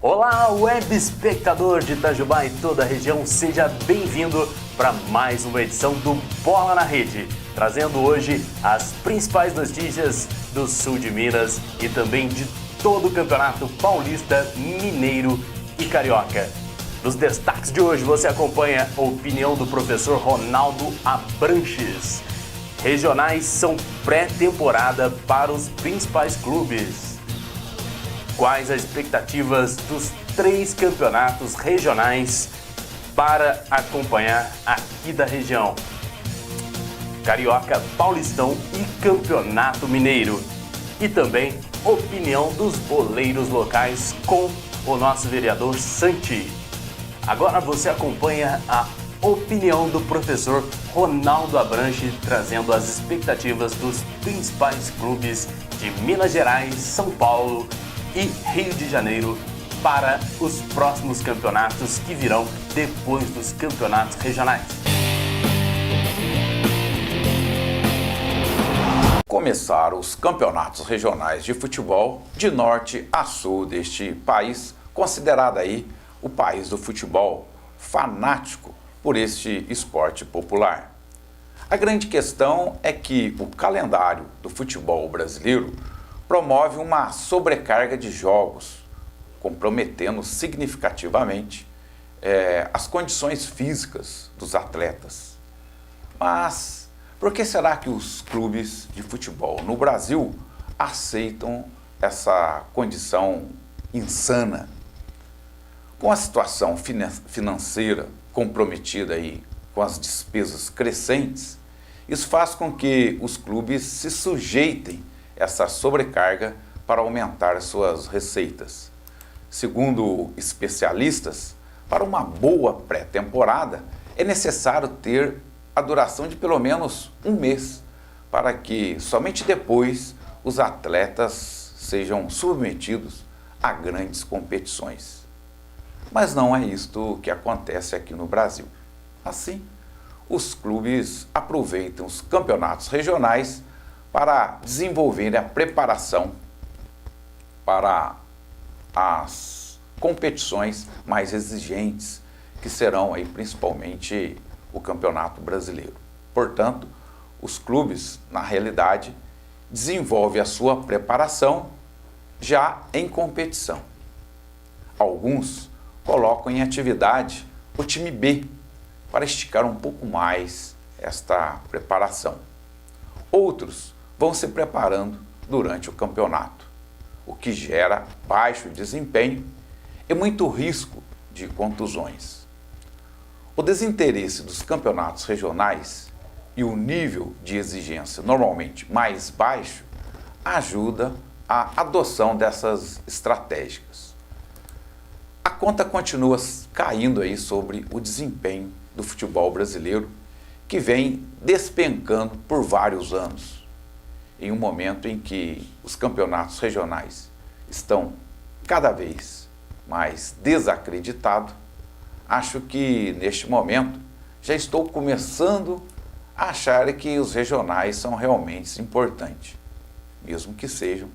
Olá, web espectador de Itajubá e toda a região, seja bem-vindo para mais uma edição do Bola na Rede, trazendo hoje as principais notícias do sul de Minas e também de todo o Campeonato Paulista, Mineiro e Carioca. Nos destaques de hoje você acompanha a opinião do professor Ronaldo Abranches. Regionais são pré-temporada para os principais clubes. Quais as expectativas dos 3 campeonatos regionais para acompanhar aqui da região? Carioca, Paulistão e Campeonato Mineiro. E também opinião dos boleiros locais com o nosso vereador Santi. Agora você acompanha a opinião do professor Ronaldo Abranches, trazendo as expectativas dos principais clubes de Minas Gerais, São Paulo e Rio de Janeiro para os próximos campeonatos que virão depois dos campeonatos regionais. Começaram os campeonatos regionais de futebol de norte a sul deste país, considerado aí o país do futebol, fanático por este esporte popular. A grande questão é que o calendário do futebol brasileiro promove uma sobrecarga de jogos, comprometendo significativamente as condições físicas dos atletas. Mas por que será que os clubes de futebol no Brasil aceitam essa condição insana? Com a situação financeira comprometida aí, com as despesas crescentes, isso faz com que os clubes se sujeitem a essa sobrecarga para aumentar suas receitas. Segundo especialistas, para uma boa pré-temporada é necessário ter a duração de pelo menos um mês, para que somente depois os atletas sejam submetidos a grandes competições. Mas não é isto que acontece aqui no Brasil. Assim, os clubes aproveitam os campeonatos regionais para desenvolver a preparação para as competições mais exigentes, que serão aí principalmente o Campeonato Brasileiro. Portanto, os clubes, na realidade, desenvolvem a sua preparação já em competição. Alguns colocam em atividade o time B para esticar um pouco mais esta preparação. Outros vão se preparando durante o campeonato, o que gera baixo desempenho e muito risco de contusões. O desinteresse dos campeonatos regionais e o nível de exigência normalmente mais baixo ajuda a adoção dessas estratégicas. A conta continua caindo aí sobre o desempenho do futebol brasileiro, que vem despencando por vários anos. Em um momento em que os campeonatos regionais estão cada vez mais desacreditados, acho que neste momento já estou começando a achar que os regionais são realmente importantes, mesmo que sejam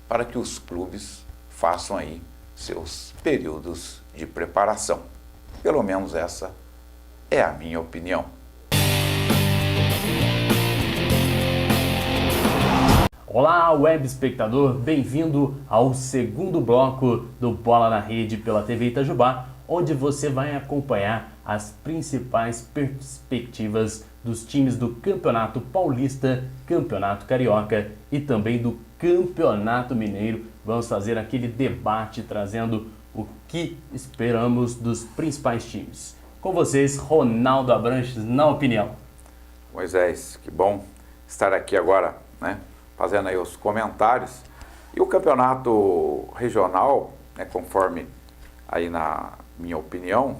para que os clubes façam aí seus períodos de preparação. Pelo menos essa é a minha opinião. Olá, web espectador, bem-vindo ao segundo bloco do Bola na Rede pela TV Itajubá, onde você vai acompanhar as principais perspectivas dos times do Campeonato Paulista, Campeonato Carioca e também do Campeonato Mineiro. Vamos fazer aquele debate trazendo o que esperamos dos principais times. Com vocês, Ronaldo Abranches, na opinião. Moisés, que bom estar aqui agora, né, fazendo aí os comentários. E o campeonato regional, né, conforme aí na minha opinião,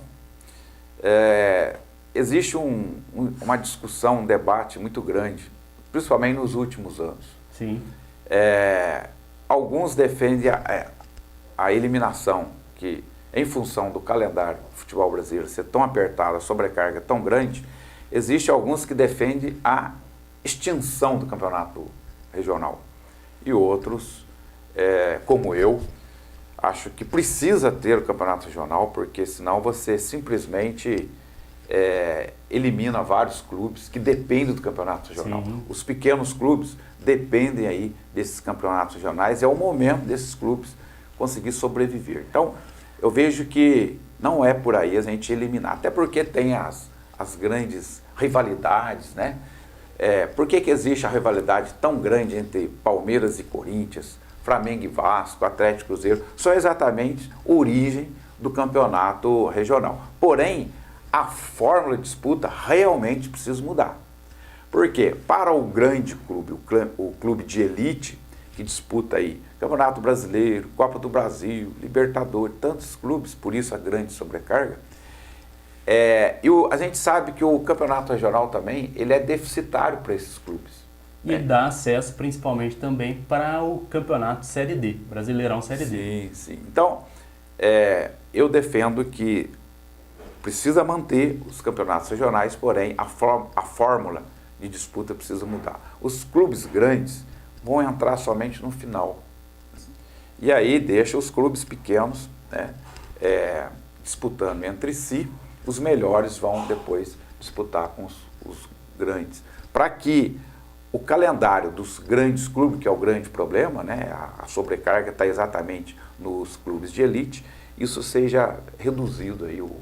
existe uma discussão, um debate muito grande, principalmente nos últimos anos. Sim. Alguns defendem a eliminação, que em função do calendário do futebol brasileiro ser tão apertado, a sobrecarga tão grande, existe alguns que defendem a extinção do campeonato regional. E outros, como eu, Acho que precisa ter o campeonato regional, porque senão você simplesmente elimina vários clubes que dependem do campeonato regional. Sim. Os pequenos clubes dependem aí desses campeonatos regionais, é o momento desses clubes conseguir sobreviver. Então, eu vejo que não é por aí a gente eliminar, até porque tem as grandes rivalidades, né? Por que existe a rivalidade tão grande entre Palmeiras e Corinthians, Flamengo e Vasco, Atlético e Cruzeiro? São exatamente a origem do campeonato regional. Porém, a fórmula de disputa realmente precisa mudar. Porque para o grande clube, o clube de elite, que disputa aí Campeonato Brasileiro, Copa do Brasil, Libertadores, tantos clubes, por isso a grande sobrecarga, a gente sabe que o campeonato regional também ele é deficitário para esses clubes. E dá acesso principalmente também para o campeonato Série D, Brasileirão Série D. Sim, sim. Então, eu defendo que precisa manter os campeonatos regionais, porém a fórmula de disputa precisa mudar. Os clubes grandes vão entrar somente no final. E aí deixa os clubes pequenos, né, disputando entre si. Os melhores vão depois disputar com os grandes. Para que o calendário dos grandes clubes, que é o grande problema, né, a sobrecarga está exatamente nos clubes de elite, isso seja reduzido aí o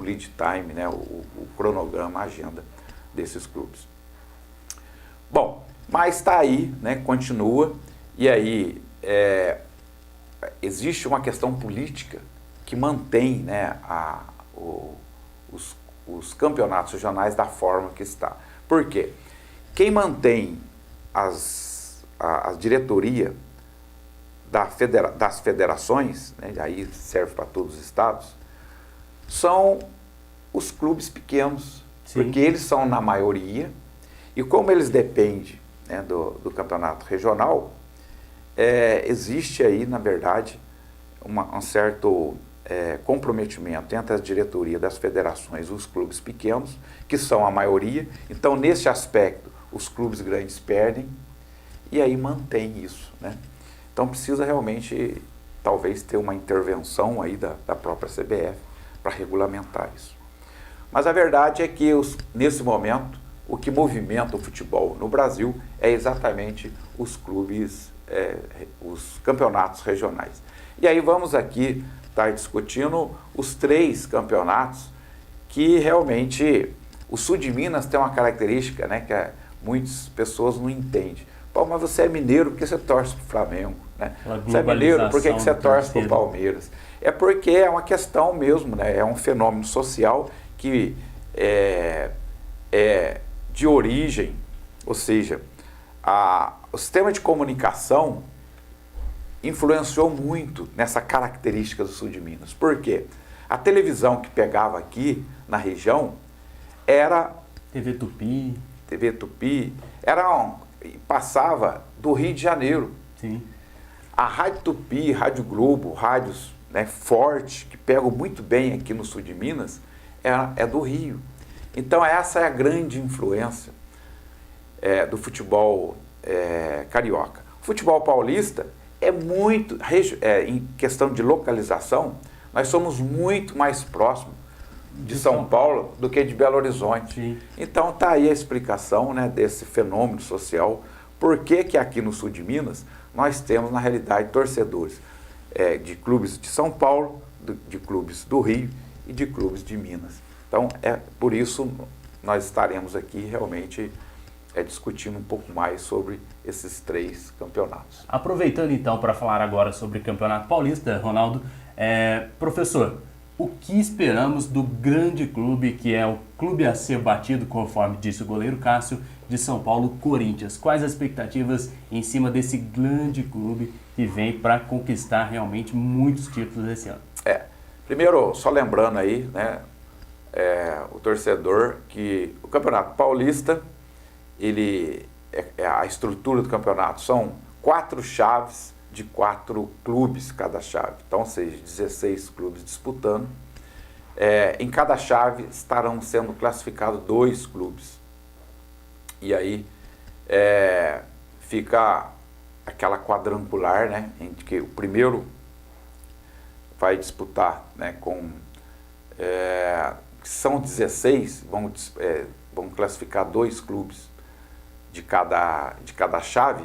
lead time, né, o cronograma, a agenda desses clubes. Bom, mas está aí, né, continua, e aí existe uma questão política que mantém, né, os campeonatos regionais da forma que está. Por quê? Quem mantém a diretoria das federações, né, aí serve para todos os estados, são os clubes pequenos. Sim. Porque eles são na maioria, e como eles dependem, né, do campeonato regional, existe aí, na verdade, um certo comprometimento entre a diretoria das federações e os clubes pequenos, que são a maioria. Então, nesse aspecto, os clubes grandes perdem, e aí mantém isso, né? Então, precisa realmente, talvez, ter uma intervenção aí da própria CBF para regulamentar isso. Mas a verdade é que, nesse momento, o que movimenta o futebol no Brasil é exatamente os clubes, os campeonatos regionais. E aí vamos aqui estar discutindo os 3 campeonatos que realmente o sul de Minas tem uma característica, né, que muitas pessoas não entendem. Pô, mas você é mineiro, por que você torce para o Flamengo? Né? Você é mineiro, por que você torce para o Palmeiras? É porque é uma questão mesmo, né? É um fenômeno social que é de origem, ou seja, o sistema de comunicação influenciou muito nessa característica do sul de Minas. Por quê? A televisão que pegava aqui na região era TV Tupi. TV Tupi, passava do Rio de Janeiro. Sim. A Rádio Tupi, Rádio Globo, rádios, né, fortes, que pegam muito bem aqui no sul de Minas, é do Rio. Então essa é a grande influência do futebol carioca. O futebol paulista é muito, em questão de localização, nós somos muito mais próximos de São Paulo do que de Belo Horizonte. Sim. Então está aí a explicação, né, desse fenômeno social. Por que aqui no sul de Minas nós temos, na realidade, torcedores de clubes de São Paulo, de clubes do Rio e de clubes de Minas. Então, por isso nós estaremos aqui realmente discutindo um pouco mais sobre esses 3 campeonatos. Aproveitando então para falar agora sobre o Campeonato Paulista, Ronaldo, professor, o que esperamos do grande clube, que é o clube a ser batido, conforme disse o goleiro Cássio, de São Paulo, Corinthians? Quais as expectativas em cima desse grande clube que vem para conquistar realmente muitos títulos esse ano? Primeiro, só lembrando aí, né, o torcedor, que o Campeonato Paulista, a estrutura do campeonato são 4 chaves de 4 clubes cada chave, então, ou seja, 16 clubes disputando. Em cada chave estarão sendo classificados 2 clubes. E aí fica aquela quadrangular, né, em que o primeiro vai disputar, né, são 16, vamos classificar 2 clubes de cada chave,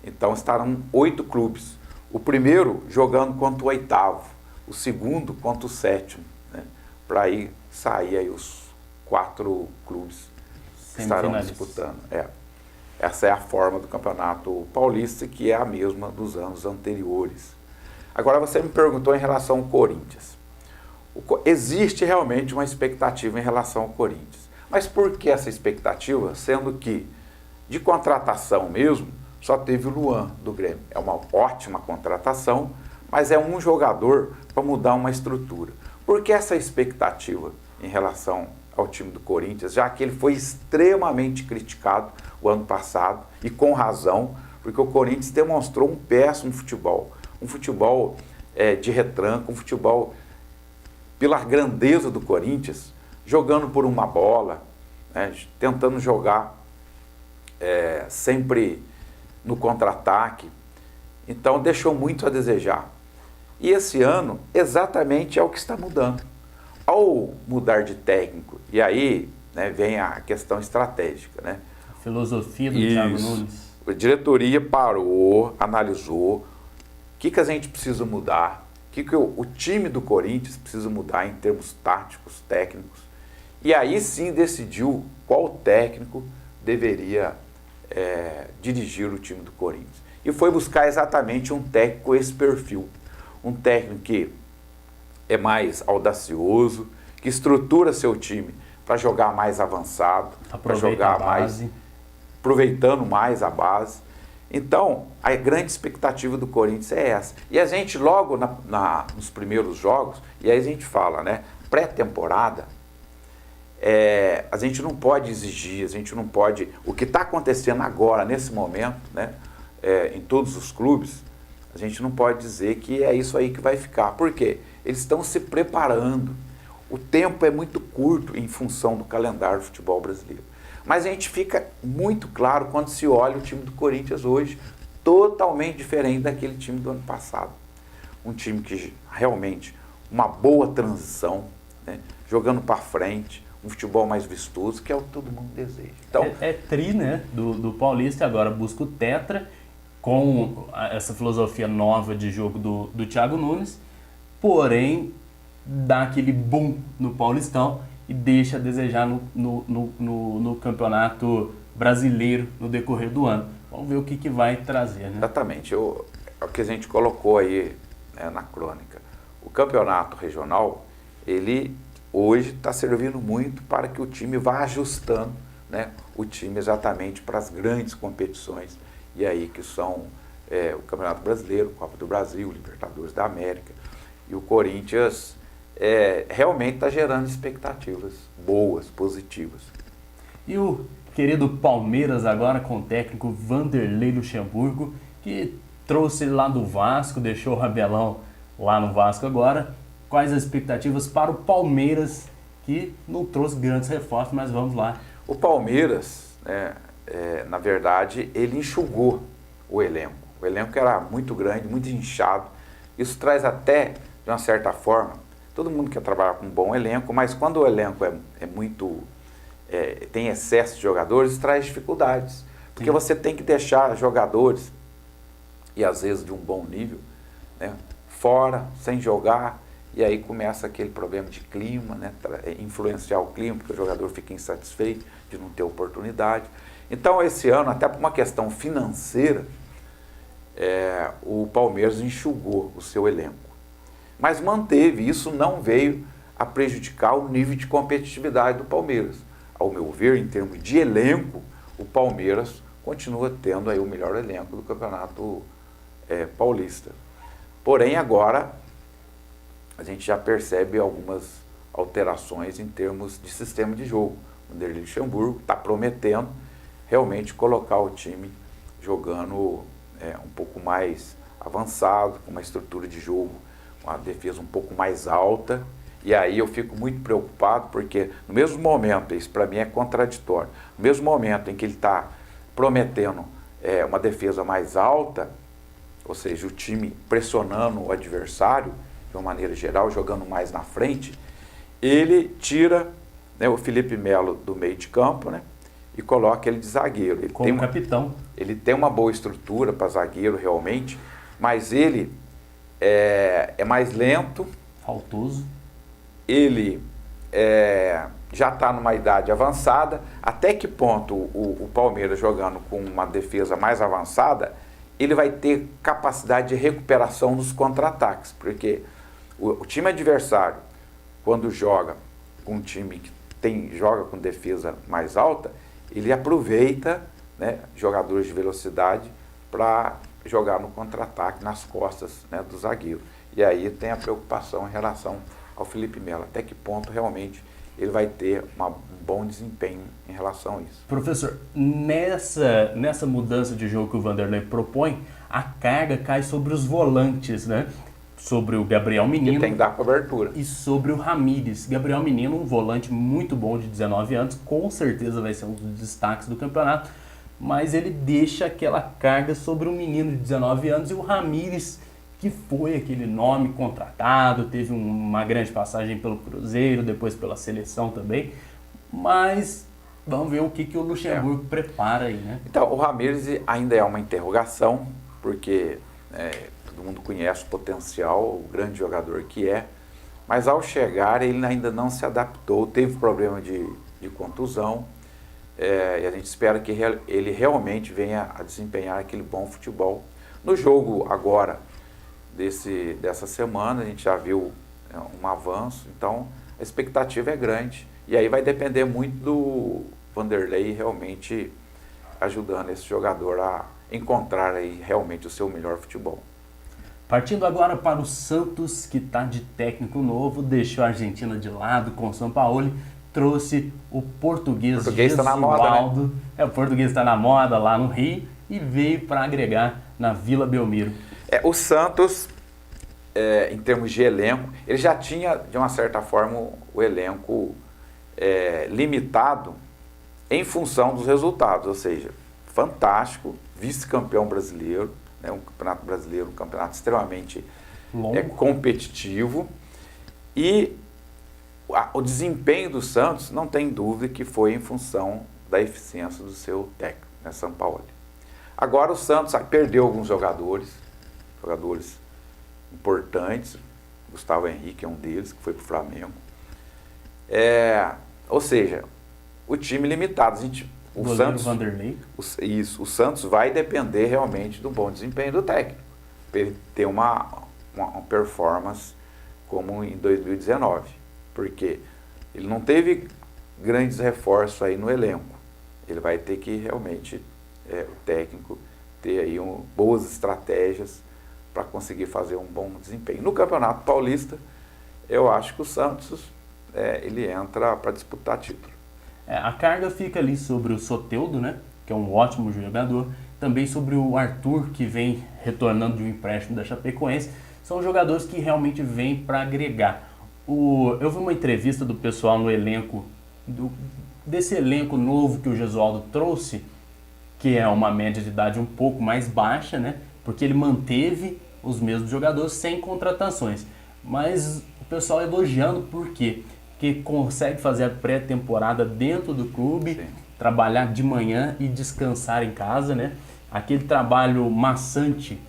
então estarão 8 clubes. O primeiro jogando contra o 8º, o segundo contra o 7º, né, para aí sair aí os 4 clubes que estarão disputando. Essa é a forma do Campeonato Paulista, que é a mesma dos anos anteriores. Agora você me perguntou em relação ao Corinthians. Existe realmente uma expectativa em relação ao Corinthians. Mas por que essa expectativa? Sendo que de contratação mesmo, só teve o Luan do Grêmio. É uma ótima contratação, mas é um jogador para mudar uma estrutura. Por que essa expectativa em relação ao time do Corinthians, já que ele foi extremamente criticado o ano passado, e com razão, porque o Corinthians demonstrou um péssimo futebol. Um futebol de retranca, um futebol pela grandeza do Corinthians, jogando por uma bola, né, tentando jogar sempre no contra-ataque. Então deixou muito a desejar. E esse ano, exatamente é o que está mudando. Ao mudar de técnico, e aí, né, vem a questão estratégica, né? A filosofia do Thiago Nunes. A diretoria parou, analisou o que a gente precisa mudar, o que o time do Corinthians precisa mudar em termos táticos, técnicos, e aí sim decidiu qual técnico deveria dirigir o time do Corinthians. E foi buscar exatamente um técnico com esse perfil, um técnico que é mais audacioso, que estrutura seu time para jogar mais avançado, para jogar mais, aproveitando mais a base. Então, a grande expectativa do Corinthians é essa. E a gente logo nos primeiros jogos, e aí a gente fala, né, pré-temporada, a gente não pode exigir, a gente não pode... O que está acontecendo agora, nesse momento, né, em todos os clubes, a gente não pode dizer que é isso aí que vai ficar. Por quê? Eles estão se preparando. O tempo é muito curto em função do calendário do futebol brasileiro. Mas a gente fica muito claro quando se olha o time do Corinthians hoje, totalmente diferente daquele time do ano passado. Um time que realmente, uma boa transição, né, jogando para frente, um futebol mais vistoso, que é o que todo mundo deseja. Então, tri, né, do Paulista, agora busca o tetra, com essa filosofia nova de jogo do Thiago Nunes, porém dá aquele boom no Paulistão e deixa a desejar no Campeonato Brasileiro no decorrer do ano. Vamos ver o que vai trazer, né? Exatamente. É o que a gente colocou aí, né, na crônica. O Campeonato Regional, ele hoje está servindo muito para que o time vá ajustando, né, o time exatamente para as grandes competições, e aí que são o Campeonato Brasileiro, Copa do Brasil, Libertadores da América. E o Corinthians realmente está gerando expectativas boas, positivas. E o querido Palmeiras agora com o técnico Vanderlei Luxemburgo, que trouxe ele lá do Vasco, deixou o Rabelão lá no Vasco agora. Quais as expectativas para o Palmeiras, que não trouxe grandes reforços, mas vamos lá. O Palmeiras, na verdade, ele enxugou o elenco. O elenco era muito grande, muito inchado. Isso traz até, de uma certa forma, todo mundo quer trabalhar com um bom elenco, mas quando o elenco tem excesso de jogadores, traz dificuldades. Porque você tem que deixar jogadores, e às vezes de um bom nível, né, fora, sem jogar, e aí começa aquele problema de clima, né, influenciar o clima, porque o jogador fica insatisfeito de não ter oportunidade. Então, esse ano, até por uma questão financeira, o Palmeiras enxugou o seu elenco. Mas manteve, isso não veio a prejudicar o nível de competitividade do Palmeiras. Ao meu ver, em termos de elenco, o Palmeiras continua tendo aí o melhor elenco do Campeonato Paulista. Porém, agora, a gente já percebe algumas alterações em termos de sistema de jogo. O Vanderlei Luxemburgo está prometendo realmente colocar o time jogando um pouco mais avançado, com uma estrutura de jogo, uma defesa um pouco mais alta. E aí eu fico muito preocupado, porque no mesmo momento, isso para mim é contraditório, no mesmo momento em que ele está prometendo uma defesa mais alta, ou seja, o time pressionando o adversário, de uma maneira geral, jogando mais na frente, ele tira, né, o Felipe Melo do meio de campo, né, e coloca ele de zagueiro. Ele como capitão. Ele tem uma boa estrutura para zagueiro realmente, mas ele é mais lento. Faltoso. Ele já está numa idade avançada. Até que ponto o Palmeiras jogando com uma defesa mais avançada, ele vai ter capacidade de recuperação dos contra-ataques, porque o time adversário, quando joga com um time que joga com defesa mais alta, ele aproveita, né, jogadores de velocidade para jogar no contra-ataque, nas costas, né, do zagueiro. E aí tem a preocupação em relação ao Felipe Melo, até que ponto realmente ele vai ter um bom desempenho em relação a isso. Professor, nessa mudança de jogo que o Vanderlei propõe, a carga cai sobre os volantes, né? Sobre o Gabriel Menino. Que tem que dar cobertura. E sobre o Ramírez. Gabriel Menino, um volante muito bom de 19 anos, com certeza vai ser um dos destaques do campeonato, mas ele deixa aquela carga sobre um menino de 19 anos e o Ramírez, que foi aquele nome contratado, teve uma grande passagem pelo Cruzeiro, depois pela seleção também, mas vamos ver o que o Luxemburgo prepara aí, né? Então, o Ramírez ainda é uma interrogação, porque todo mundo conhece o potencial, o grande jogador que é, mas ao chegar ele ainda não se adaptou, teve problema de contusão, e a gente espera que ele realmente venha a desempenhar aquele bom futebol. No jogo agora, dessa semana, a gente já viu um avanço, então a expectativa é grande. E aí vai depender muito do Vanderlei realmente ajudando esse jogador a encontrar aí realmente o seu melhor futebol. Partindo agora para o Santos, que está de técnico novo, deixou a Argentina de lado com o Sampaoli, trouxe o português Jesualdo. Tá na moda, né? O português está na moda lá no Rio e veio para agregar na Vila Belmiro. O Santos, em termos de elenco, ele já tinha, de uma certa forma, o elenco limitado em função dos resultados, ou seja, fantástico, vice-campeão brasileiro, né, um campeonato brasileiro, um campeonato extremamente competitivo, e o desempenho do Santos, não tem dúvida que foi em função da eficiência do seu técnico, né, Sampaoli. Agora o Santos perdeu alguns jogadores importantes, Gustavo Henrique é um deles, que foi para o Flamengo. Ou seja, o time limitado. O Santos, Vanderlei. O Santos vai depender realmente do bom desempenho do técnico, para ele ter uma performance como em 2019, porque ele não teve grandes reforços aí no elenco. Ele vai ter que realmente, o técnico, ter aí boas estratégias para conseguir fazer um bom desempenho. No Campeonato Paulista, eu acho que o Santos ele entra para disputar título. A carga fica ali sobre o Soteldo, né, que é um ótimo jogador, também sobre o Arthur, que vem retornando de um empréstimo da Chapecoense. São jogadores que realmente vêm para agregar. Eu vi uma entrevista do pessoal no elenco, desse elenco novo que o Jesualdo trouxe, que é uma média de idade um pouco mais baixa, né, porque ele manteve os mesmos jogadores sem contratações. Mas o pessoal elogiando por quê? Porque consegue fazer a pré-temporada dentro do clube, sim, trabalhar de manhã e descansar em casa, né? Aquele trabalho maçante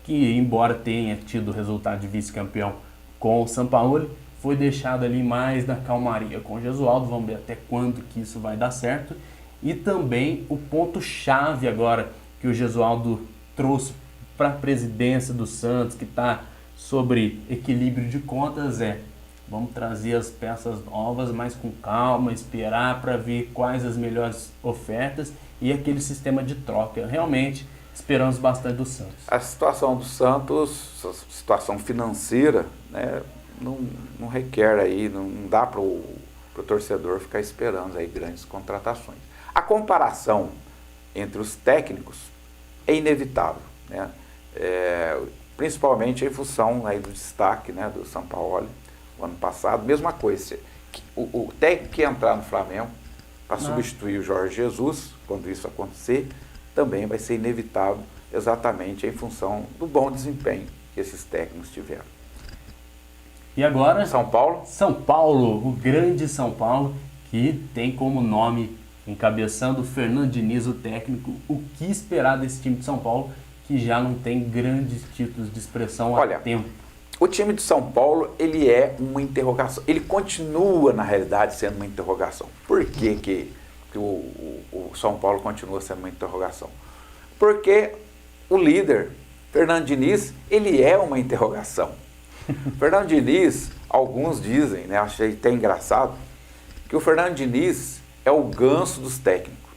que, embora tenha tido o resultado de vice-campeão com o Sampaoli, foi deixado ali mais na calmaria com o Jesualdo. Vamos ver até quando que isso vai dar certo. E também o ponto-chave agora que o Jesualdo trouxe para a presidência do Santos, que está sobre equilíbrio de contas, vamos trazer as peças novas, mas com calma, esperar para ver quais as melhores ofertas e aquele sistema de troca. Realmente, esperamos bastante do Santos. A situação do Santos, a situação financeira, né, não requer aí, não dá para o torcedor ficar esperando aí grandes contratações. A comparação entre os técnicos é inevitável, né? Principalmente em função aí do destaque, né, do Sampaoli. O ano passado, mesma coisa. O técnico que entrar no Flamengo para substituir o Jorge Jesus, quando isso acontecer, também vai ser inevitável, exatamente em função do bom desempenho que esses técnicos tiveram. E agora, São Paulo? São Paulo, o grande São Paulo, que tem como nome, encabeçando Fernando Diniz, o técnico. O que esperar desse time de São Paulo, que já não tem grandes títulos de expressão há tempo? O time de São Paulo, ele é uma interrogação. Ele continua, na realidade, sendo uma interrogação. Por que o São Paulo continua sendo uma interrogação? Porque o líder, Fernando Diniz, ele é uma interrogação. Fernando Diniz, alguns dizem, né, achei até engraçado, que o Fernando Diniz é o ganso dos técnicos.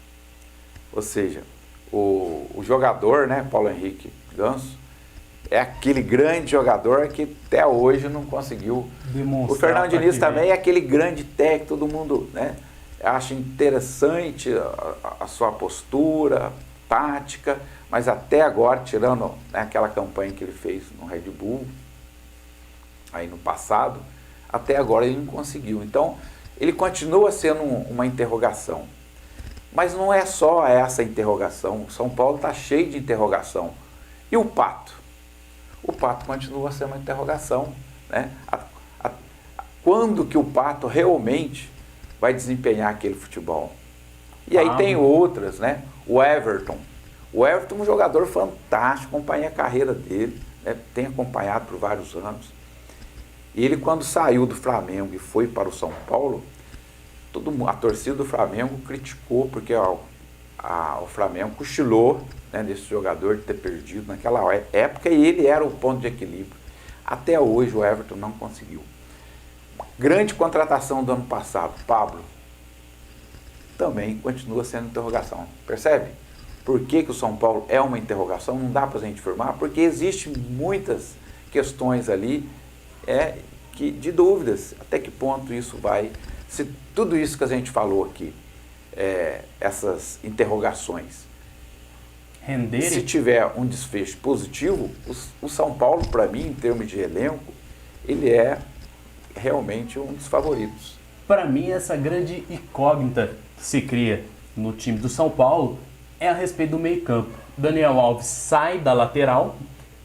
Ou seja, o jogador, né, Paulo Henrique Ganso, é aquele grande jogador que até hoje não conseguiu demonstrar. O Fernando Diniz também é aquele grande técnico, todo mundo, né, acha interessante a sua postura, tática, mas até agora, tirando, né, aquela campanha que ele fez no Red Bull, aí no passado, até agora ele não conseguiu. Então, ele continua sendo uma interrogação. Mas não é só essa interrogação. O São Paulo está cheio de interrogação. E o Pato? O Pato continua sendo uma interrogação, né? Quando que o Pato realmente vai desempenhar aquele futebol? E aí tem outras, né? O Everton. O Everton é um jogador fantástico, acompanhei a carreira dele, né? Tem acompanhado por vários anos. E ele, quando saiu do Flamengo e foi para o São Paulo, a torcida do Flamengo criticou, porque o Flamengo cochilou, né, desse jogador de ter perdido naquela época, e ele era o ponto de equilíbrio. Até hoje o Everton não conseguiu. Grande contratação do ano passado, Pablo, também continua sendo interrogação. Percebe? Por que o São Paulo é uma interrogação? Não dá para a gente afirmar, porque existem muitas questões ali de dúvidas. Até que ponto isso vai... Se tudo isso que a gente falou aqui, essas interrogações, renderem, se tiver um desfecho positivo, o São Paulo, para mim, em termos de elenco, ele é realmente um dos favoritos. Para mim, essa grande incógnita que se cria no time do São Paulo é a respeito do meio-campo. Daniel Alves sai da lateral,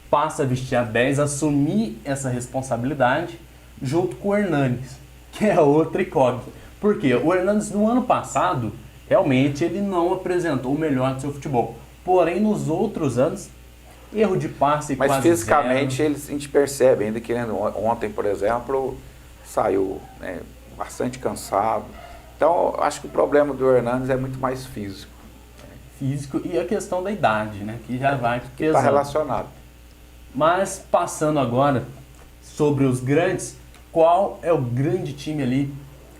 passa a vestir a 10, assumir essa responsabilidade, junto com o Hernanes, que é outra incógnita. Por quê? O Hernanes, no ano passado, realmente ele não apresentou o melhor do seu futebol. Porém, nos outros anos, erro de passe mas quase fisicamente zero. A gente percebe, ainda que ontem, por exemplo, saiu, né, bastante cansado. Então, acho que o problema do Hernanes é muito mais físico. Físico e a questão da idade, né, que já vai pesando. Está relacionado. Mas, passando agora sobre os grandes, qual é o grande time ali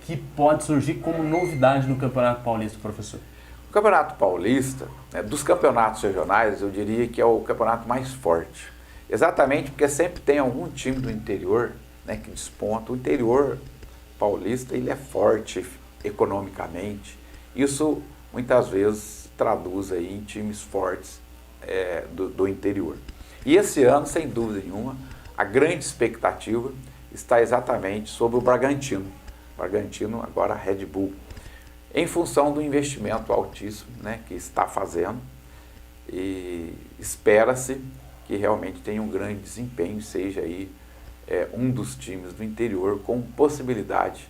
que pode surgir como novidade no Campeonato Paulista, professor? O Campeonato Paulista, né, dos campeonatos regionais, eu diria que é o campeonato mais forte. Exatamente porque sempre tem algum time do interior, né, que desponta. O interior paulista, ele é forte economicamente. Isso, muitas vezes, traduz aí em times fortes do interior. E esse ano, sem dúvida nenhuma, a grande expectativa está exatamente sobre o Bragantino. Bragantino, agora Red Bull. Em função do investimento altíssimo, né, que está fazendo, e espera-se que realmente tenha um grande desempenho, seja aí um dos times do interior com possibilidade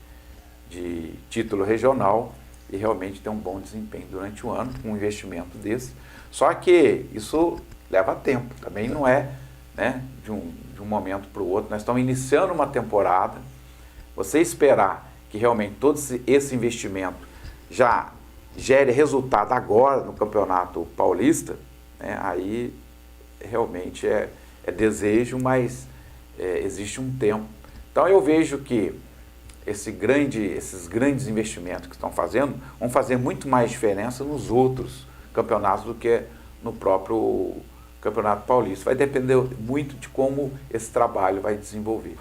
de título regional e realmente ter um bom desempenho durante o ano, com um investimento desse. Só que isso leva tempo, também não é, né, de um momento para o outro. Nós estamos iniciando uma temporada, você esperar que realmente todo esse investimento já gere resultado agora no Campeonato Paulista, né, aí realmente é desejo, mas existe um tempo. Então eu vejo que esses grandes investimentos que estão fazendo vão fazer muito mais diferença nos outros campeonatos do que no próprio Campeonato Paulista. Vai depender muito de como esse trabalho vai desenvolver.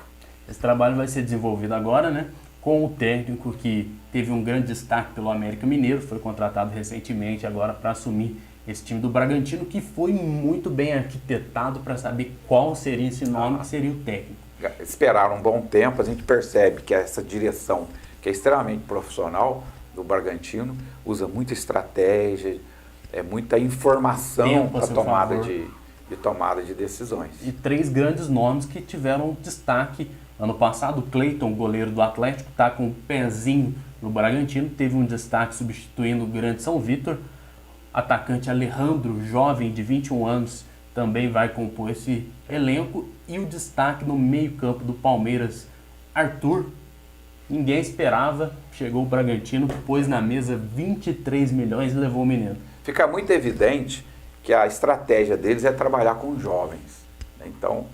Esse trabalho vai ser desenvolvido agora, né, com o técnico que teve um grande destaque pelo América Mineiro, foi contratado recentemente agora para assumir esse time do Bragantino, que foi muito bem arquitetado para saber qual seria esse nome, que seria o técnico. Esperaram um bom tempo, a gente percebe que essa direção, que é extremamente profissional do Bragantino, usa muita estratégia, muita informação para tomada de tomada de decisões. E 3 grandes nomes que tiveram destaque Ano passado, o Cleiton, goleiro do Atlético, está com um pezinho no Bragantino, teve um destaque substituindo o grande São Vítor. Atacante Alejandro, jovem de 21 anos, também vai compor esse elenco. E o destaque no meio-campo do Palmeiras, Arthur. Ninguém esperava, chegou o Bragantino, pôs na mesa 23 milhões e levou o menino. Fica muito evidente que a estratégia deles é trabalhar com jovens. Então,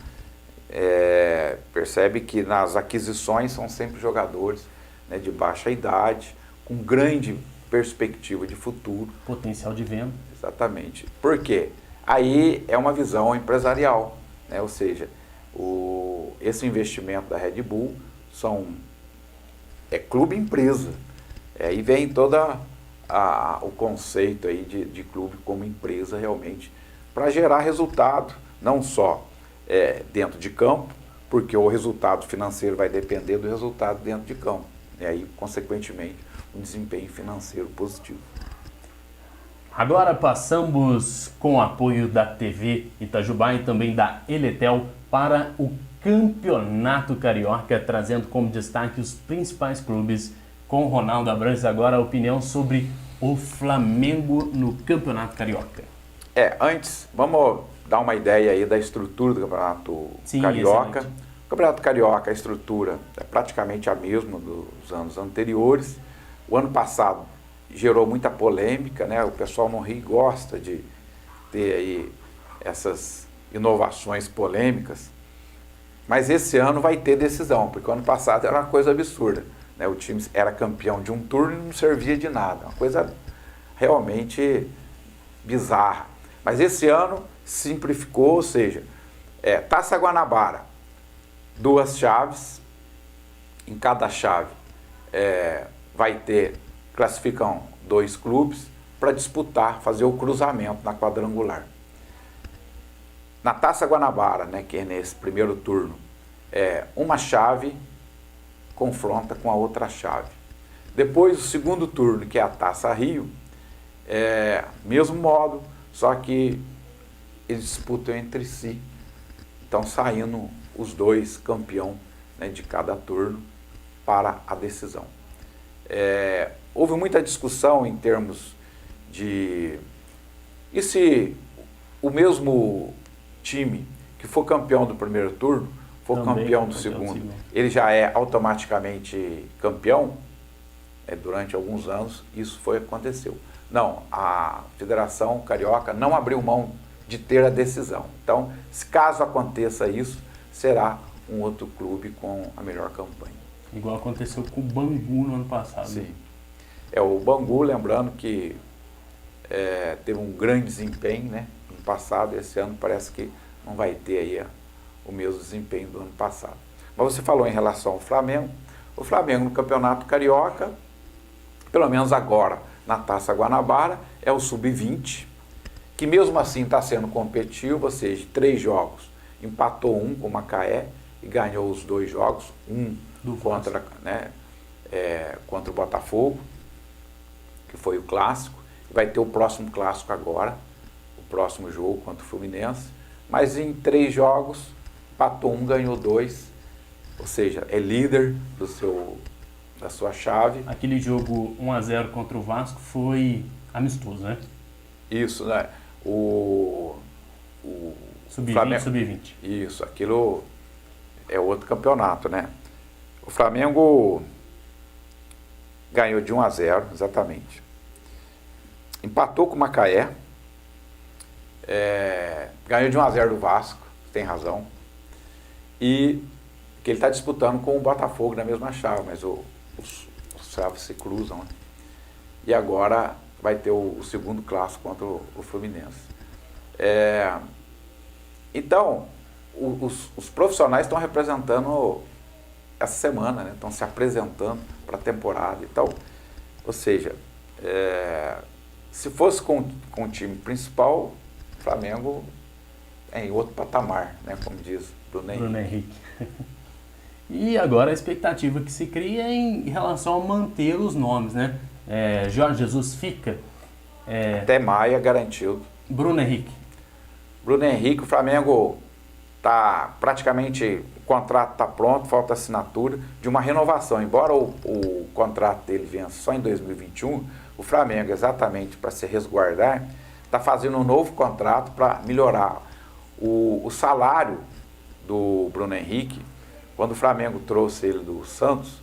percebe que nas aquisições são sempre jogadores, né, de baixa idade, com grande perspectiva de futuro. Potencial de venda. Exatamente. Por quê? Aí é uma visão empresarial, né? Ou seja, esse investimento da Red Bull é clube-empresa. Aí vem toda o conceito aí de clube como empresa realmente, para gerar resultado, não só dentro de campo, porque o resultado financeiro vai depender do resultado dentro de campo. E aí, consequentemente, um desempenho financeiro positivo. Agora passamos com o apoio da TV Itajubá e também da Eletel para o Campeonato Carioca, trazendo como destaque os principais clubes. Com o Ronaldo Abrantes, agora a opinião sobre o Flamengo no Campeonato Carioca. Antes, vamos dar uma ideia aí da estrutura do Campeonato Carioca. Excelente. O Campeonato Carioca, a estrutura é praticamente a mesma dos anos anteriores. O ano passado gerou muita polêmica, né? O pessoal no Rio gosta de ter aí essas inovações polêmicas. Mas esse ano vai ter decisão, porque o ano passado era uma coisa absurda, né? O time era campeão de um turno e não servia de nada. Uma coisa realmente bizarra. Mas esse ano simplificou, ou seja, Taça Guanabara, 2 chaves, em cada chave classificam 2 clubes para disputar, fazer o cruzamento na quadrangular. Na Taça Guanabara, né, que é nesse primeiro turno, uma chave confronta com a outra chave. Depois, o segundo turno, que é a Taça Rio, mesmo modo, só que eles disputam entre si. Então, saindo os 2 campeão, né, de cada turno para a decisão. Houve muita discussão em termos de... E se o mesmo time que for campeão do primeiro turno, for Também campeão do segundo, ele já é automaticamente campeão? Durante alguns anos isso aconteceu. Não, a Federação Carioca não abriu mão de ter a decisão. Então, se caso aconteça isso, será um outro clube com a melhor campanha. Igual aconteceu com o Bangu no ano passado. Sim. O Bangu, lembrando que teve um grande desempenho, né, no passado. Esse ano parece que não vai ter aí o mesmo desempenho do ano passado. Mas você falou em relação ao Flamengo. O Flamengo no Campeonato Carioca, pelo menos agora na Taça Guanabara, é o Sub-20, que mesmo assim está sendo competitivo, ou seja, 3 jogos, empatou 1 com o Macaé e ganhou os 2 jogos, contra o Botafogo, que foi o clássico. Vai ter o próximo clássico agora, o próximo jogo contra o Fluminense, mas em 3 jogos, empatou 1, ganhou 2, ou seja, é líder da sua chave. Aquele jogo 1-0 contra o Vasco foi amistoso, né? Isso, né? O Sub-20, Sub-20. Isso, aquilo é outro campeonato, né? O Flamengo ganhou de 1-0, exatamente. Empatou com o Macaé, ganhou de 1-0 do Vasco, tem razão. E que ele está disputando com o Botafogo na mesma chave, mas os chaves se cruzam, né? E agora vai ter o segundo clássico contra o Fluminense. Então, os profissionais estão representando essa semana, né? Estão se apresentando para a temporada. Então, ou seja, se fosse com o time principal, o Flamengo é em outro patamar, né? Como diz Bruno Henrique. E agora a expectativa que se cria é em relação a manter os nomes, né? Jorge Jesus fica. Até maio é garantido. Bruno Henrique. Bruno Henrique, o Flamengo praticamente, o contrato está pronto, falta assinatura de uma renovação. Embora o contrato dele vença só em 2021, o Flamengo, exatamente para se resguardar, está fazendo um novo contrato para melhorar o salário do Bruno Henrique. Quando o Flamengo trouxe ele do Santos,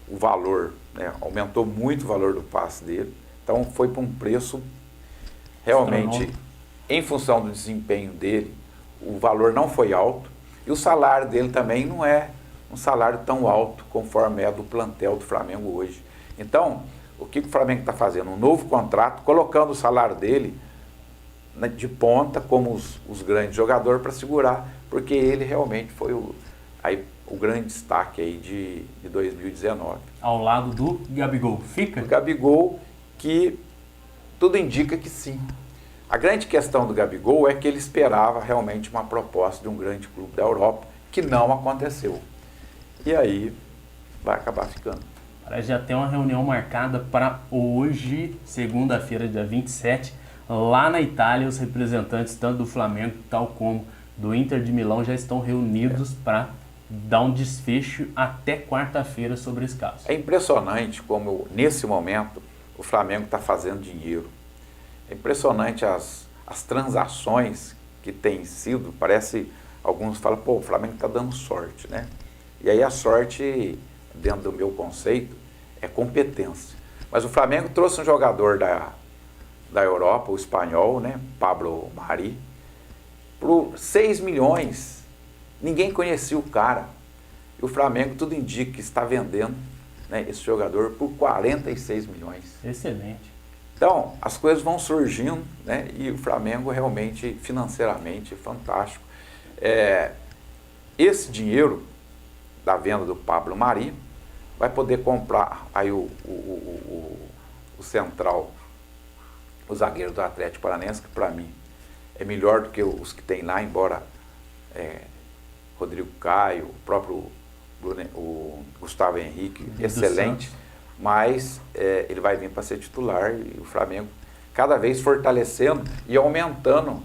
o valor, né, aumentou muito o valor do passe dele. Então foi para um preço realmente, em função do desempenho dele, o valor não foi alto. E o salário dele também não é um salário tão alto conforme é do plantel do Flamengo hoje. Então, o que o Flamengo está fazendo? Um novo contrato, colocando o salário dele de ponta, como os grandes jogadores, para segurar, porque ele realmente foi o grande destaque aí de 2019. Ao lado do Gabigol, fica? O Gabigol, que tudo indica que sim. A grande questão do Gabigol é que ele esperava realmente uma proposta de um grande clube da Europa, que não aconteceu. E aí vai acabar ficando. Parece já tem uma reunião marcada para hoje, segunda-feira, dia 27, lá na Itália. Os representantes tanto do Flamengo, tal como do Inter de Milão, já estão reunidos para dar um desfecho até quarta-feira sobre esse caso. É impressionante como, nesse momento, o Flamengo está fazendo dinheiro. É impressionante as transações que têm sido. Parece, alguns falam, pô, o Flamengo está dando sorte, né? E aí a sorte, dentro do meu conceito, é competência. Mas o Flamengo trouxe um jogador da Europa, o espanhol, né, Pablo Mari, por 6 milhões. Ninguém conhecia o cara. E o Flamengo, tudo indica que está vendendo, né, esse jogador por 46 milhões. Excelente. Então, as coisas vão surgindo, né, e o Flamengo realmente, financeiramente, é fantástico. Esse dinheiro da venda do Pablo Mari vai poder comprar aí o central, o zagueiro do Atlético Paranaense, que para mim é melhor do que os que tem lá, embora Rodrigo Caio, o próprio o Gustavo Henrique, excelente, mas ele vai vir para ser titular e o Flamengo cada vez fortalecendo e aumentando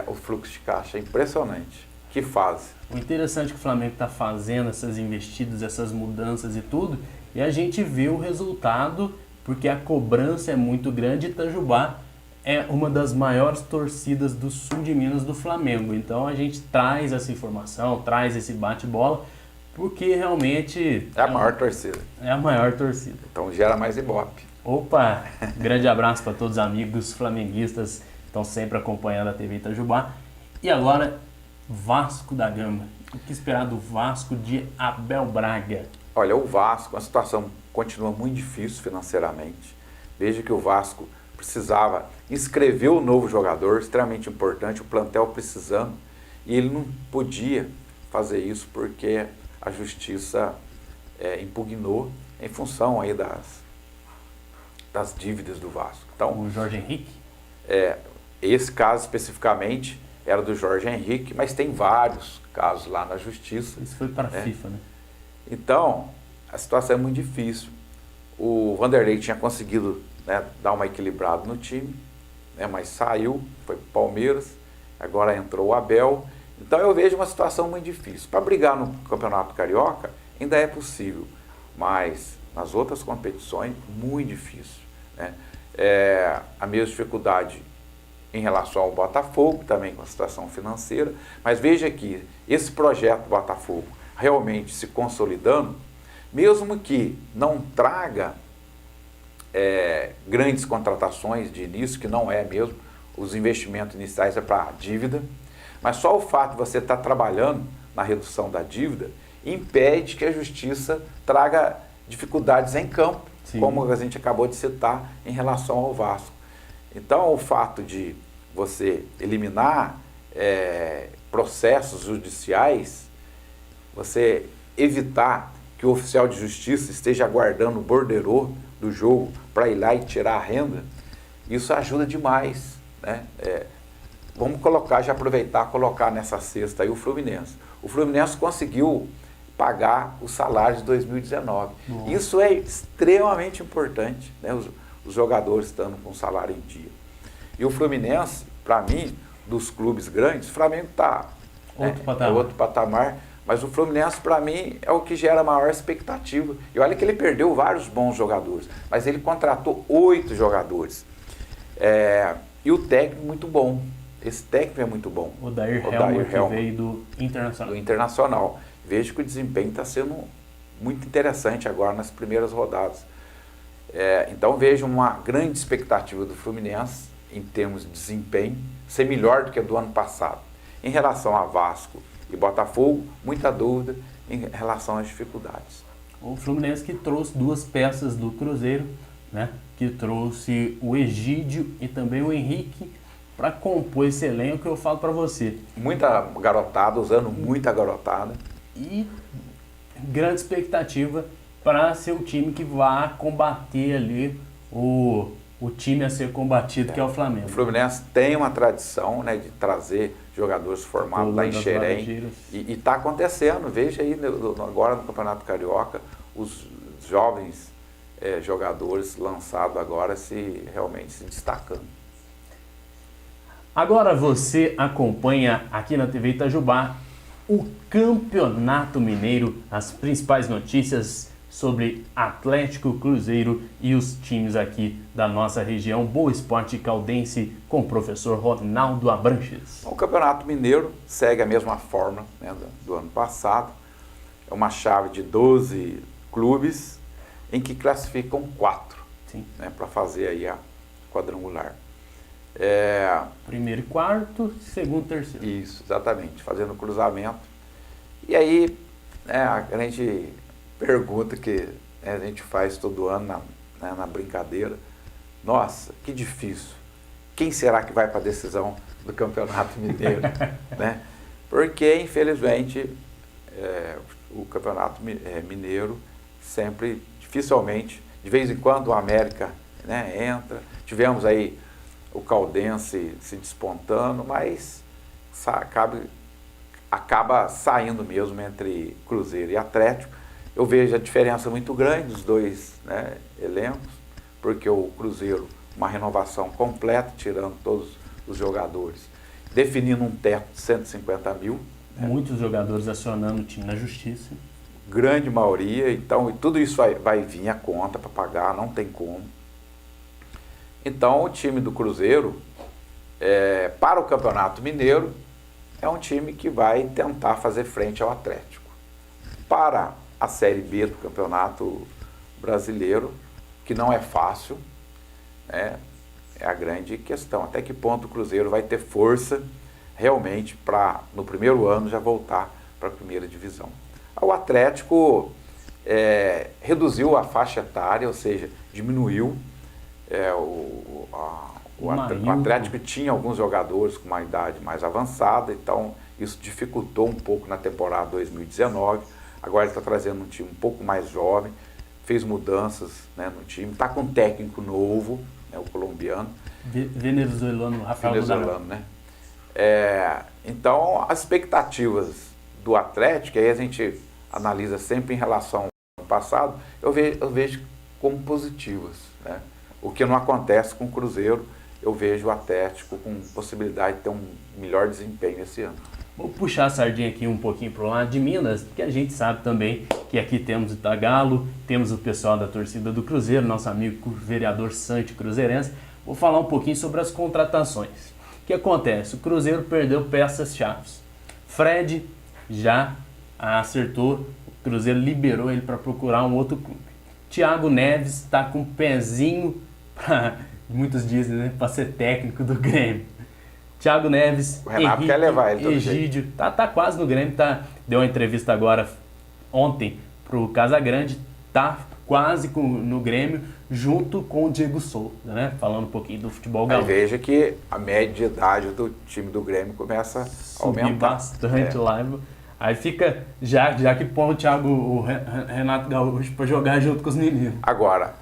o fluxo de caixa. É impressionante. Que fase. O interessante é que o Flamengo está fazendo essas investidas, essas mudanças e tudo, e a gente vê o resultado, porque a cobrança é muito grande. Itajubá é uma das maiores torcidas do sul de Minas do Flamengo. Então a gente traz essa informação, traz esse bate-bola, porque realmente... É a maior torcida. É a maior torcida. Então gera mais ibope. Opa! Grande abraço para todos os amigos flamenguistas que estão sempre acompanhando a TV Itajubá. E agora, Vasco da Gama. O que esperar do Vasco de Abel Braga? Olha, o Vasco, a situação continua muito difícil financeiramente. Veja que o Vasco precisava inscrever um novo jogador, extremamente importante, o plantel precisando, e ele não podia fazer isso porque a justiça impugnou em função aí das dívidas do Vasco. Então, O Jorge Henrique? Esse caso especificamente era do Jorge Henrique, mas tem vários casos lá na justiça. Isso foi para a FIFA, né? Então, a situação é muito difícil. O Vanderlei tinha conseguido, né, dar uma equilibrada no time, né, mas saiu, foi para o Palmeiras, agora entrou o Abel. Então eu vejo uma situação muito difícil. Para brigar no Campeonato Carioca ainda é possível, mas nas outras competições, muito difícil, né? A mesma dificuldade em relação ao Botafogo, também com a situação financeira, mas veja que esse projeto do Botafogo realmente se consolidando, mesmo que não traga grandes contratações de início, que não é mesmo, os investimentos iniciais é para dívida, mas só o fato de você estar trabalhando na redução da dívida impede que a justiça traga dificuldades em campo, Sim. Como a gente acabou de citar em relação ao Vasco. Então, o fato de você eliminar processos judiciais, você evitar que o oficial de justiça esteja aguardando o borderô do jogo para ir lá e tirar a renda, isso ajuda demais, né? Vamos já aproveitar e colocar nessa cesta aí o Fluminense. O Fluminense conseguiu pagar o salário de 2019. Nossa. Isso é extremamente importante, né? Os jogadores estando com o salário em dia. E o Fluminense, para mim, dos clubes grandes, o Flamengo está Outro É patamar. outro patamar. Mas o Fluminense, para mim, é o que gera a maior expectativa. E olha que ele perdeu vários bons jogadores, mas ele contratou 8 jogadores. E o técnico muito bom. Esse técnico é muito bom. O Dair Helmer, que veio do Internacional. Do Internacional. Vejo que o desempenho está sendo muito interessante agora nas primeiras rodadas. Então vejo uma grande expectativa do Fluminense em termos de desempenho, ser melhor do que do ano passado. Em relação a Vasco e Botafogo, muita dúvida em relação às dificuldades. O Fluminense que trouxe 2 peças do Cruzeiro, né? Que trouxe o Egídio e também o Henrique para compor esse elenco que eu falo para você. Muita garotada, usando muita garotada. E grande expectativa para ser o time que vá combater ali o time a ser combatido, que é o Flamengo. O Fluminense tem uma tradição, né, de trazer jogadores formados lá em Xerém. E está acontecendo. Veja aí agora no Campeonato Carioca, os jovens jogadores lançados agora realmente se destacando. Agora você acompanha aqui na TV Itajubá o Campeonato Mineiro, as principais notícias sobre Atlético, Cruzeiro e os times aqui da nossa região. Boa Esporte Caldense com o professor Ronaldo Abranches. O Campeonato Mineiro segue a mesma forma, né, do ano passado. É uma chave de 12 clubes em que classificam 4, né, para fazer aí a quadrangular. Primeiro e quarto, segundo e terceiro. Isso, exatamente, fazendo o cruzamento. E aí, a gente pergunta que a gente faz todo ano na brincadeira: nossa, que difícil, quem será que vai para a decisão do Campeonato Mineiro? Né? Porque, infelizmente, o Campeonato Mineiro sempre, dificilmente, de vez em quando o América, né, entra. Tivemos aí o Caldense se despontando, mas acaba saindo mesmo entre Cruzeiro e Atlético. Eu vejo a diferença muito grande dos dois, né, elencos, porque o Cruzeiro, uma renovação completa, tirando todos os jogadores, definindo um teto de 150 mil. Né? Muitos jogadores acionando o time na justiça. Grande maioria, então tudo isso vai vir a conta para pagar, não tem como. Então o time do Cruzeiro, para o Campeonato Mineiro, é um time que vai tentar fazer frente ao Atlético. Para a Série B do Campeonato Brasileiro, que não é fácil, né, é a grande questão. Até que ponto o Cruzeiro vai ter força realmente para, no primeiro ano, já voltar para a primeira divisão. O Atlético reduziu a faixa etária, ou seja, diminuiu. O Atlético tinha alguns jogadores com uma idade mais avançada, então isso dificultou um pouco na temporada 2019. Agora ele está trazendo um time um pouco mais jovem, fez mudanças, né, no time, está com um técnico novo, né, o colombiano. Venezuelano, Rafael Venezuelano, né? Então, as expectativas do Atlético, aí a gente analisa sempre em relação ao passado, eu vejo como positivas, né? O que não acontece com o Cruzeiro, eu vejo o Atlético com possibilidade de ter um melhor desempenho esse ano. Vou puxar a sardinha aqui um pouquinho para o lado de Minas, porque a gente sabe também que aqui temos o Itagalo, temos o pessoal da torcida do Cruzeiro, nosso amigo vereador Santi Cruzeirense. Vou falar um pouquinho sobre as contratações. O que acontece? O Cruzeiro perdeu peças-chave. Fred já acertou, o Cruzeiro liberou ele para procurar um outro clube. Thiago Neves está com um pezinho, muitos dizem, né, para ser técnico do Grêmio. Thiago Neves, o Renato quer levar ele todo Egídio, tá quase no Grêmio, deu uma entrevista agora ontem pro Casagrande, tá quase no Grêmio, junto com o Diego Souza, né? Falando um pouquinho do futebol gaúcho. Aí veja que a média de idade do time do Grêmio começa a aumentar bastante lá. Aí fica, já que põe o Renato Gaúcho para jogar junto com os meninos. Agora,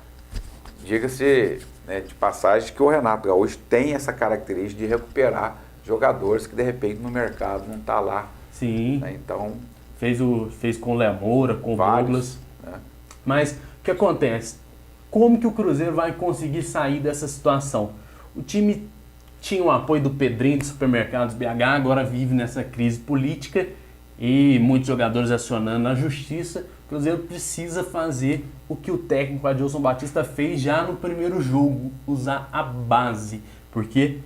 diga-se, né, de passagem, que o Renato Gaúcho tem essa característica de recuperar jogadores que de repente no mercado não está lá. Sim. Né? Então, fez com o Léo Moura, com o Douglas. Né? Mas o que acontece? Como que o Cruzeiro vai conseguir sair dessa situação? O time tinha o apoio do Pedrinho de Supermercados BH, agora vive nessa crise política e muitos jogadores acionando a justiça. O Cruzeiro precisa fazer o que o técnico Adilson Batista fez já no primeiro jogo, usar a base, porque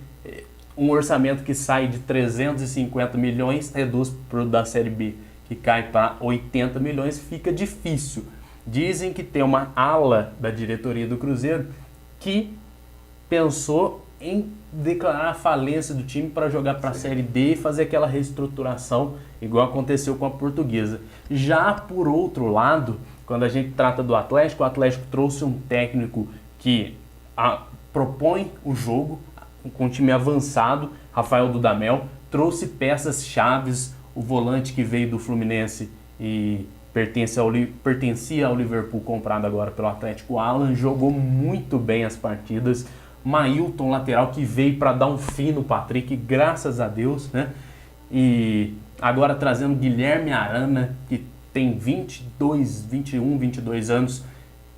um orçamento que sai de 350 milhões reduz para o da Série B, que cai para 80 milhões, fica difícil. Dizem que tem uma ala da diretoria do Cruzeiro que pensou em declarar a falência do time para jogar para a Série D e fazer aquela reestruturação, igual aconteceu com a Portuguesa. Já por outro lado, quando a gente trata do Atlético, o Atlético trouxe um técnico que propõe o jogo, com um time avançado, Rafael Dudamel, trouxe peças chaves, o volante que veio do Fluminense e pertencia ao Liverpool, comprado agora pelo Atlético, Alan, jogou muito bem as partidas. Mailton, lateral, que veio para dar um fim no Patrick, graças a Deus, né? E agora trazendo Guilherme Arana, que tem 22 anos,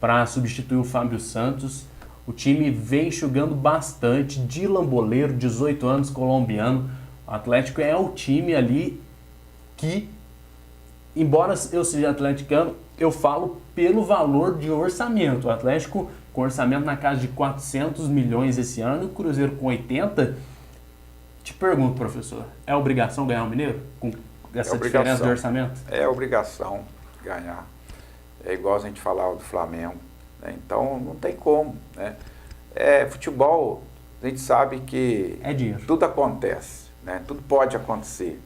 para substituir o Fábio Santos. O time vem enxugando bastante. Dylan Boleiro, 18 anos, colombiano. O Atlético é o time ali que, embora eu seja atleticano, eu falo pelo valor de orçamento. O Atlético com orçamento na casa de 400 milhões esse ano, e o Cruzeiro com 80. Te pergunto, professor, é obrigação ganhar o Mineiro? Com essa diferença de orçamento? É obrigação ganhar. É igual a gente falava do Flamengo, né? Então não tem como, né? Futebol, a gente sabe que é dinheiro. Tudo acontece, né? Tudo pode acontecer,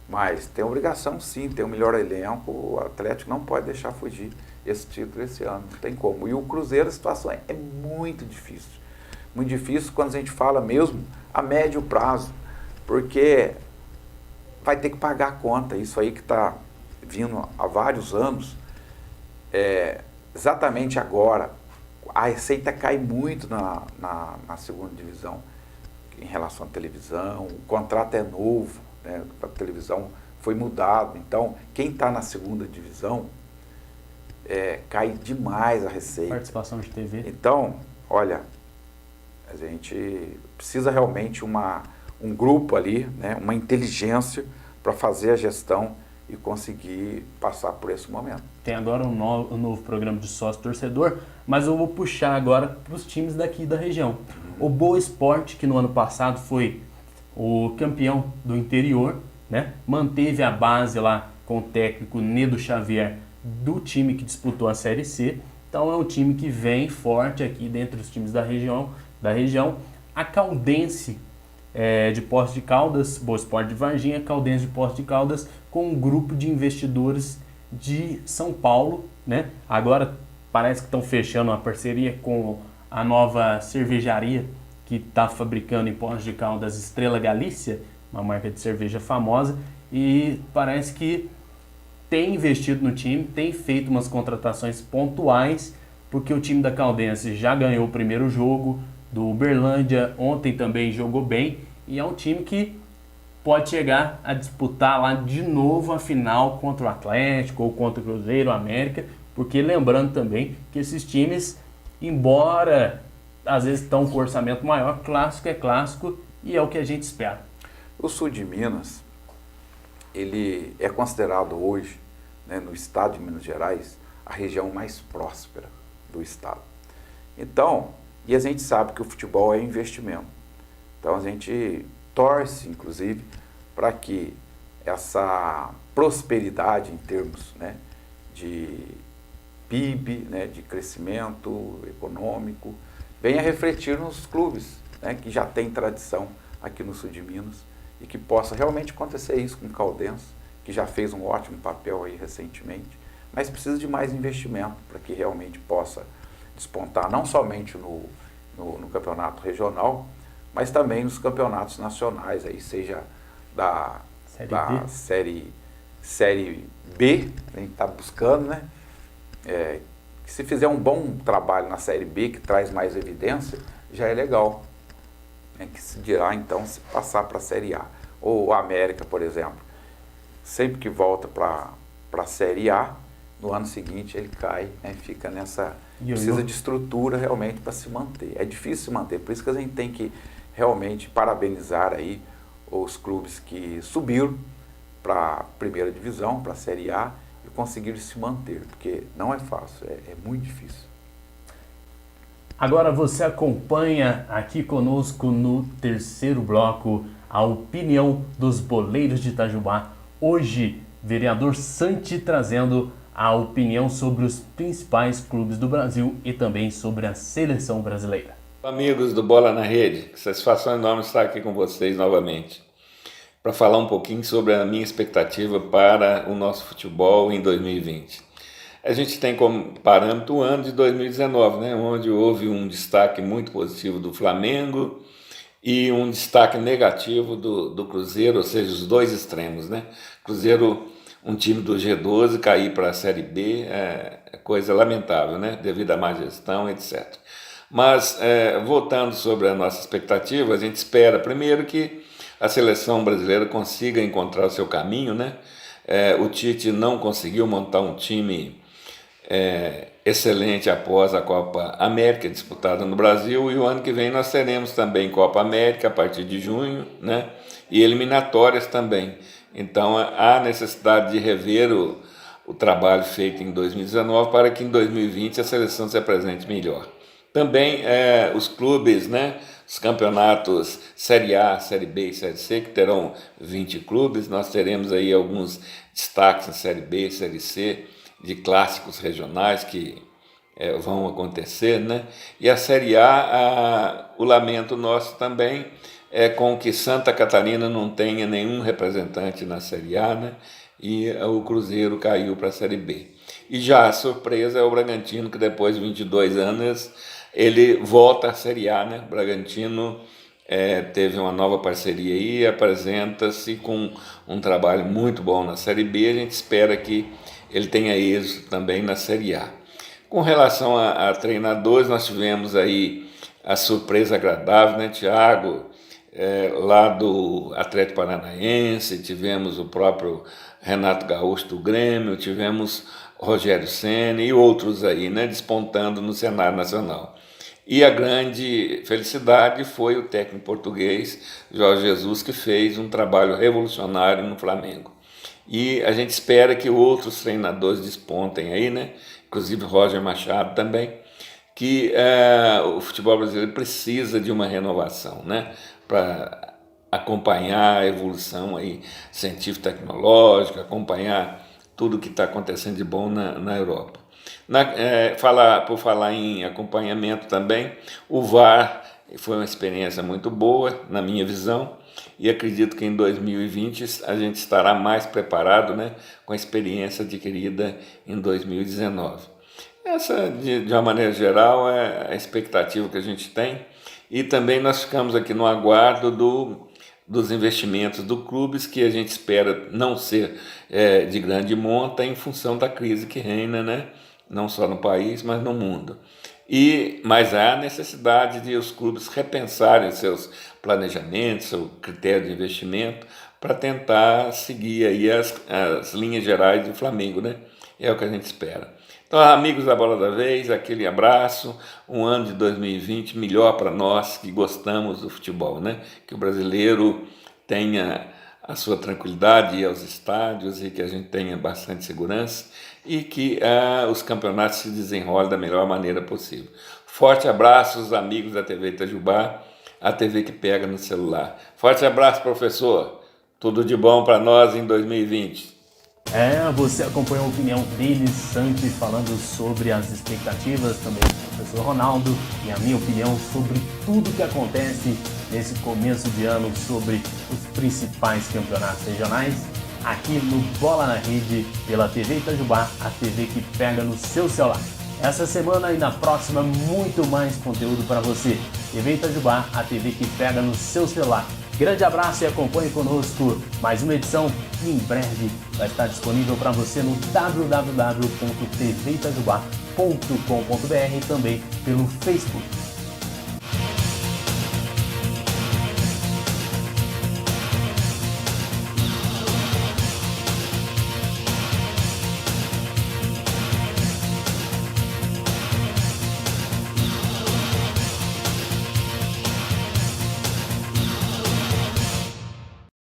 mas tem obrigação sim, tem o melhor elenco. O Atlético não pode deixar fugir esse título esse ano, não tem como. E o Cruzeiro, a situação é muito difícil quando a gente fala mesmo a médio prazo, porque vai ter que pagar a conta. Isso aí que está vindo há vários anos, exatamente agora a receita cai muito na segunda divisão em relação à televisão. O contrato é novo, né? A televisão foi mudado, então quem está na segunda divisão cai demais a receita. Participação de TV. Então, olha, a gente precisa realmente um grupo ali, né, uma inteligência para fazer a gestão e conseguir passar por esse momento. Tem agora um novo programa de sócio-torcedor, mas eu vou puxar agora para os times daqui da região. O Boa Esporte, que no ano passado foi o campeão do interior, né, manteve a base lá com o técnico Nedo Xavier do time que disputou a Série C. Então é um time que vem forte aqui dentre os times da região. A Caldense de Poços de Caldas, Boa Esporte de Varginha, Caldense de Poços de Caldas, com um grupo de investidores de São Paulo, né? Agora parece que estão fechando uma parceria com a nova cervejaria que está fabricando em Poços de Caldas, Estrela Galícia, uma marca de cerveja famosa, e parece que tem investido no time, tem feito umas contratações pontuais, porque o time da Caldense já ganhou o primeiro jogo, do Uberlândia ontem também jogou bem, e é um time que pode chegar a disputar lá de novo a final contra o Atlético ou contra o Cruzeiro, o América, porque lembrando também que esses times, embora às vezes estão com orçamento maior, clássico é clássico e é o que a gente espera. O sul de Minas, ele é considerado hoje, né, no estado de Minas Gerais, a região mais próspera do estado. Então, e a gente sabe que o futebol é investimento. Então a gente torce, inclusive, para que essa prosperidade em termos, né, de PIB, né, de crescimento econômico, venha refletir nos clubes, né, que já tem tradição aqui no sul de Minas, e que possa realmente acontecer isso com o Caldense, que já fez um ótimo papel aí recentemente, mas precisa de mais investimento para que realmente possa despontar não somente no campeonato regional, mas também nos campeonatos nacionais, aí, seja da série B, a gente está buscando, né? Que se fizer um bom trabalho na Série B, que traz mais evidência, já é legal. Que se dirá, então, se passar para a Série A. Ou o América, por exemplo, sempre que volta para a Série A, no ano seguinte ele cai, né, fica nessa... Precisa de estrutura realmente para se manter. É difícil se manter, por isso que a gente tem que realmente parabenizar aí os clubes que subiram para a primeira divisão, para a Série A, e conseguiram se manter, porque não é fácil, é muito difícil. Agora você acompanha aqui conosco no terceiro bloco a opinião dos boleiros de Itajubá. Hoje, vereador Santi trazendo a opinião sobre os principais clubes do Brasil e também sobre a seleção brasileira. Amigos do Bola na Rede, que satisfação enorme estar aqui com vocês novamente, para falar um pouquinho sobre a minha expectativa para o nosso futebol em 2020. A gente tem como parâmetro o ano de 2019, né, onde houve um destaque muito positivo do Flamengo e um destaque negativo do Cruzeiro, ou seja, os dois extremos, né? Cruzeiro, um time do G12, cair para a Série B é coisa lamentável, né? Devido à má gestão, etc. Mas, voltando sobre a nossa expectativa, a gente espera, primeiro, que a seleção brasileira consiga encontrar o seu caminho, né? O Tite não conseguiu montar um time excelente após a Copa América disputada no Brasil, e o ano que vem nós teremos também Copa América a partir de junho, né? E eliminatórias também. Então há necessidade de rever o trabalho feito em 2019 para que em 2020 a seleção se apresente melhor. Também os clubes, né? Os campeonatos Série A, Série B e Série C, que terão 20 clubes, nós teremos aí alguns destaques na Série B e Série C, de clássicos regionais que vão acontecer, né? E a Série A, o lamento nosso também é com que Santa Catarina não tenha nenhum representante na Série A, né? E o Cruzeiro caiu para a Série B. E já a surpresa é o Bragantino, que depois de 22 anos ele volta à Série A, né? O Bragantino teve uma nova parceria aí, apresenta-se com um trabalho muito bom na Série B, a gente espera que ele tenha êxito também na Série A. Com relação a treinadores, nós tivemos aí a surpresa agradável, né, Thiago, lá do Atlético Paranaense, tivemos o próprio Renato Gaúcho do Grêmio, tivemos Rogério Ceni e outros aí, né, despontando no cenário nacional. E a grande felicidade foi o técnico português, Jorge Jesus, que fez um trabalho revolucionário no Flamengo. E a gente espera que outros treinadores despontem aí, né? Inclusive Roger Machado também, que o futebol brasileiro precisa de uma renovação, né? Para acompanhar a evolução aí científico-tecnológica, acompanhar tudo que está acontecendo de bom na Europa. Por falar em acompanhamento também, o VAR foi uma experiência muito boa, na minha visão, e acredito que em 2020 a gente estará mais preparado, né, com a experiência adquirida em 2019. Essa, de uma maneira geral, é a expectativa que a gente tem, e também nós ficamos aqui no aguardo dos investimentos do clubes, que a gente espera não ser de grande monta em função da crise que reina, né, não só no país, mas no mundo. Mas há necessidade de os clubes repensarem seus planejamentos, seu critério de investimento, para tentar seguir aí as linhas gerais do Flamengo, né? É o que a gente espera. Então, amigos da Bola da Vez, aquele abraço, um ano de 2020 melhor para nós que gostamos do futebol, né? Que o brasileiro tenha a sua tranquilidade, ir aos estádios, e que a gente tenha bastante segurança, e que os campeonatos se desenrolem da melhor maneira possível. Forte abraço, os amigos da TV Itajubá, a TV que pega no celular. Forte abraço, professor. Tudo de bom para nós em 2020. Você acompanhou a opinião dele, Santi, falando sobre as expectativas, também do professor Ronaldo, e a minha opinião sobre tudo que acontece nesse começo de ano, sobre os principais campeonatos regionais, aqui no Bola na Rede, pela TV Itajubá, a TV que pega no seu celular. Essa semana e na próxima, muito mais conteúdo para você. TV Itajubá, a TV que pega no seu celular. Grande abraço e acompanhe conosco mais uma edição que em breve vai estar disponível para você no www.tveitajubá.com.br e também pelo Facebook.